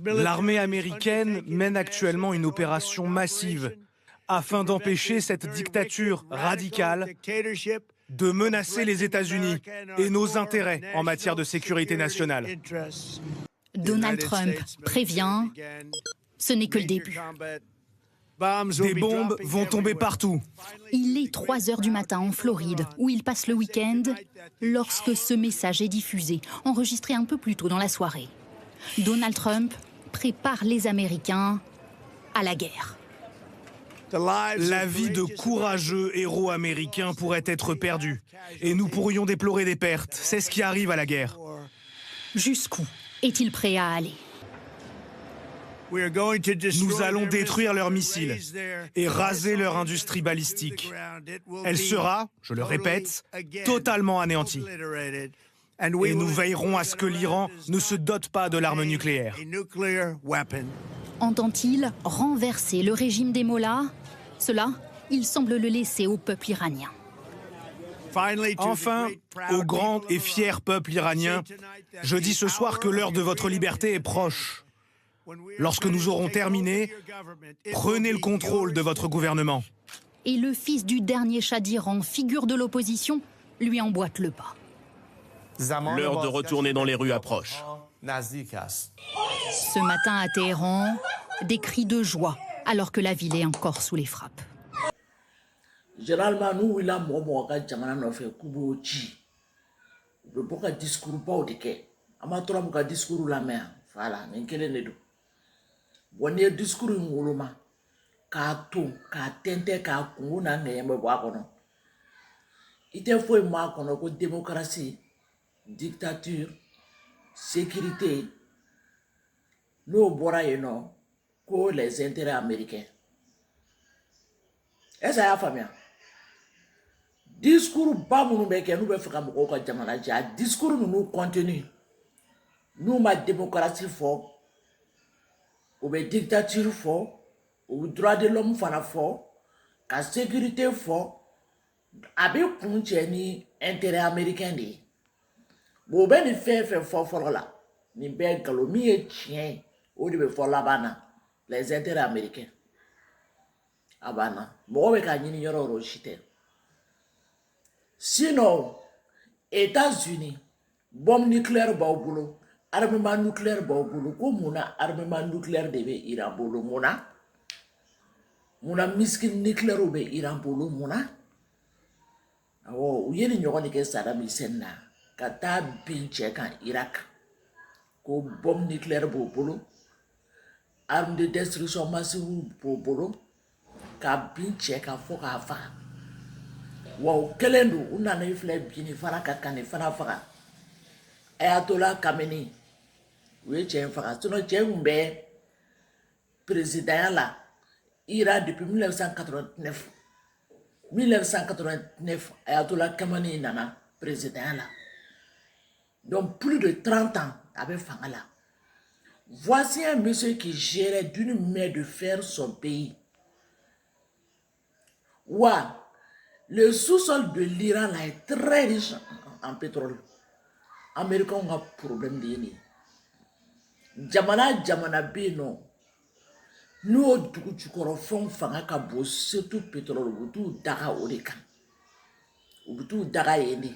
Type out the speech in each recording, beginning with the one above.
L'armée américaine mène actuellement une opération massive afin d'empêcher cette dictature radicale de menacer les États-Unis et nos intérêts en matière de sécurité nationale. Donald Trump prévient, ce n'est que le début. Des bombes vont tomber partout. Il est 3 heures du matin en Floride, où il passe le week-end, lorsque ce message est diffusé, enregistré un peu plus tôt dans la soirée. Donald Trump prépare les Américains à la guerre. La vie de courageux héros américains pourrait être perdue. Et nous pourrions déplorer des pertes. C'est ce qui arrive à la guerre. Jusqu'où est-il prêt à aller? Nous allons détruire leurs missiles et raser leur industrie balistique. Elle sera, je le répète, totalement anéantie. Et nous veillerons à ce que l'Iran ne se dote pas de l'arme nucléaire. Entend-il renverser le régime des mollahs? Cela, il semble le laisser au peuple iranien. Enfin, au grand et fier peuple iranien, je dis ce soir que l'heure de votre liberté est proche. Lorsque nous aurons terminé, prenez le contrôle de votre gouvernement. Et le fils du dernier Shah d'Iran, figure de l'opposition, lui emboîte le pas. L'heure de retourner dans les rues approche. Ce matin à Téhéran, des cris de joie, alors que la ville est encore sous les frappes. Généralement, nous, il a mon jamana fait kubo chi. Le boka discours pas au dike. Amatora boka discours la mer. Voilà, n'enkele nedo. Bonne discours ngoloma. Ka to, ka tente, ka kunguna ngeyembe bo akono. Ite foi ma kono ko démocratie, dictature, sécurité. Nous bora yeno ko les intérêts américains. Est-ce que ça a famille? Discours ba munu be ke nous be faka moko ka jamana ja discours nous contenu nous ma démocratie fort ou be dictature fort ou droit de l'homme fana fort ka sécurité fort abi kunche ni intérêt américain di bo be ni fait fort fort là ni be galo mi e chien o de be fort là bana les intérêts américains abana mo be ka nyini yoro ro chite. Sinon, États-Unis, bombe nucléaire baobulo, armement nucléaire baobulo, comme mona armement nucléaire debe Iran bolo mona, mona miskin nucléaire obe Iran bolo mona. Awo, uye ni nyoko ke Saddam Hussein na, kata binche kan Irak, ko bombe nucléaire baobulo, arme de destruction massive baobulo, ka binche kan foka fa. Wow, kelendu unana ifle bini fara kakane fara fara. Ayatollah Khamenei. Oui, j'ai un frère. Sinon, j'ai un président là. Iran depuis 1989. 1989, Ayatollah Khamenei nana président là. Donc plus de 30 ans avec Fangala. Voici un monsieur qui gérait d'une main de fer son pays. Ouah. Le sous-sol de l'Iran là est très riche en pétrole. Américains ont un problème de yéni. Jamana bino. Nous du corofon fanga kabo surtout pétrole ou tout daga oreka. Ou tout daga yéni.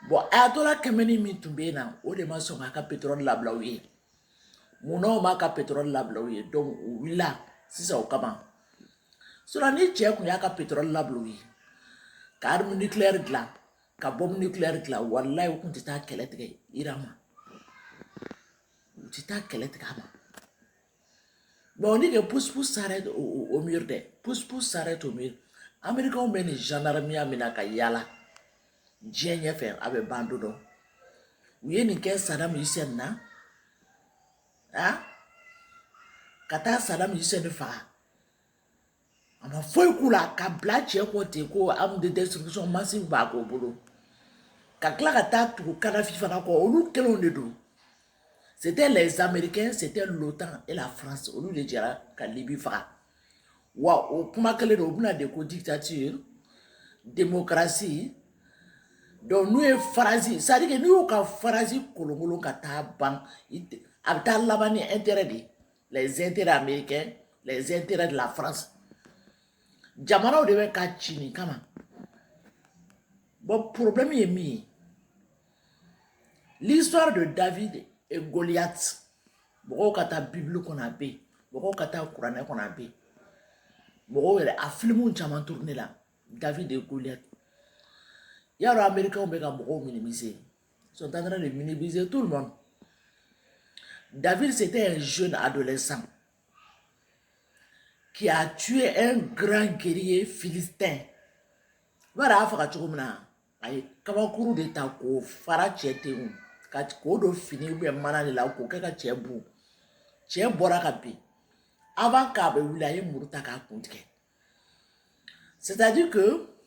Bon, Ayatollah Khamenei mi tumbe na o de ma songa ka pétrole la blaouye. Mouno ma ka pétrole la blaouye. Donc là, c'est ça au kama. Cela ni tchè qu'on y a ka pétrole la bloui. Ka arme nucléaire gla, ka bombe nucléaire gla, wallahi ou tita keletke Irama. Ou tita keletke ama. Mais on dit que pousse s'arrête au mur de. Pousse s'arrête au mur. Américains ont mené gendarmerie amina ka yala. Djenya fait avec bandodo. Ou yé ni ke Saddam Hussein na. Ah? Kata Saddam Hussein fa. Ama foi kula ka blache côté ko arme de destruction massive ba ko bolo ka kla ka ta tu kana fifa na ko olu kelon de do. C'était les Américains, c'était l'OTAN et la France olu de dira ka Libye fa wa o kuma kele do buna de ko dictature démocratie Donc nous est phrase, ça dit que nous ka phrase kolongolo ka ta ban, abta labani intérêt les intérêts américains, les intérêts de la France. Jamana de ka chini kama. Bon problème est mis. L'histoire de David et Goliath. Beaucoup kata Bible qu'on a bé, beaucoup kata Coran qu'on a bé. Beaucoup a filmé chaman tourné là. David et Goliath. Il y a les Américains qui ont minimisé. Ils sont en train de minimiser tout le monde. David, c'était un jeune adolescent qui a tué un grand guerrier philistin. Voilà, il faut que tu aies un de ta ko fara chete un. Quand tu as fini, ou bien manane la ko kaka chebu. Che bora kapi. Avant qu'abe wilaye muruta ka kuntike. C'est-à-dire que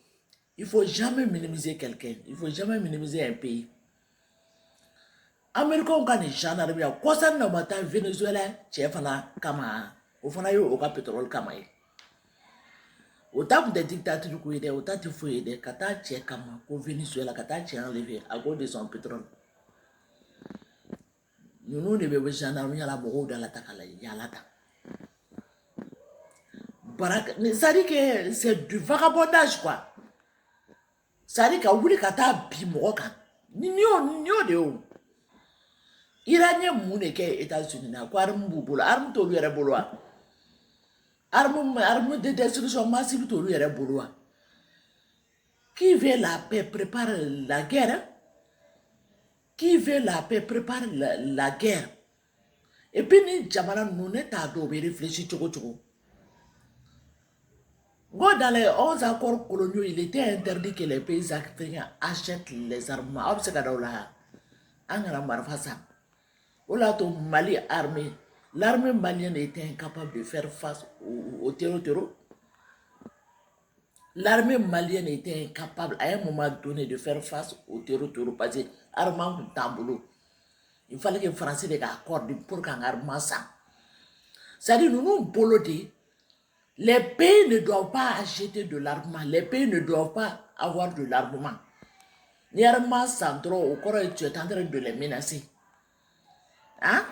il ne faut jamais minimiser quelqu'un. Il ne faut jamais minimiser un pays. Américains ont gagné gendarmerie. Quoi ça n'a pas été Venezuela, Tchèfana, Kama. Au fond, il y a eu pétrole Kama. Au temps des dictatures, au temps de fouiller des Kata Tchè Kama, au Venezuela, Kata Tchè enlevé à cause de son pétrole. Nous ne devons gendarmerie à la bourreau de la Takala, Yalata. Ça dit que c'est du vagabondage, quoi. Ça dit que vous kata bimoka ni de o iranien mune ke États-Unis na ko arme bubula arme to lu yere bolwa arme de destruction massive to lu yere bolwa qui veut la paix prépare la guerre. Qui veut la paix prépare la guerre. Et puis ni jamana nous ne ta do be réfléchir tchoko. Dans les 11 accords coloniaux, il était interdit que les pays africains achètent les armements. Mali armé. L'armée malienne était incapable de faire face au terreau. L'armée malienne était incapable à un moment donné de faire face au terreau parce que l'armement est en boulot. Il fallait que les Français les accordent pour qu'un armement ça. C'est-à-dire nous nous bolodés. Les pays ne doivent pas acheter de l'armement. Les pays ne doivent pas avoir de l'armement. Les armements centraux, au corps, tu es en train de les menacer. Hein?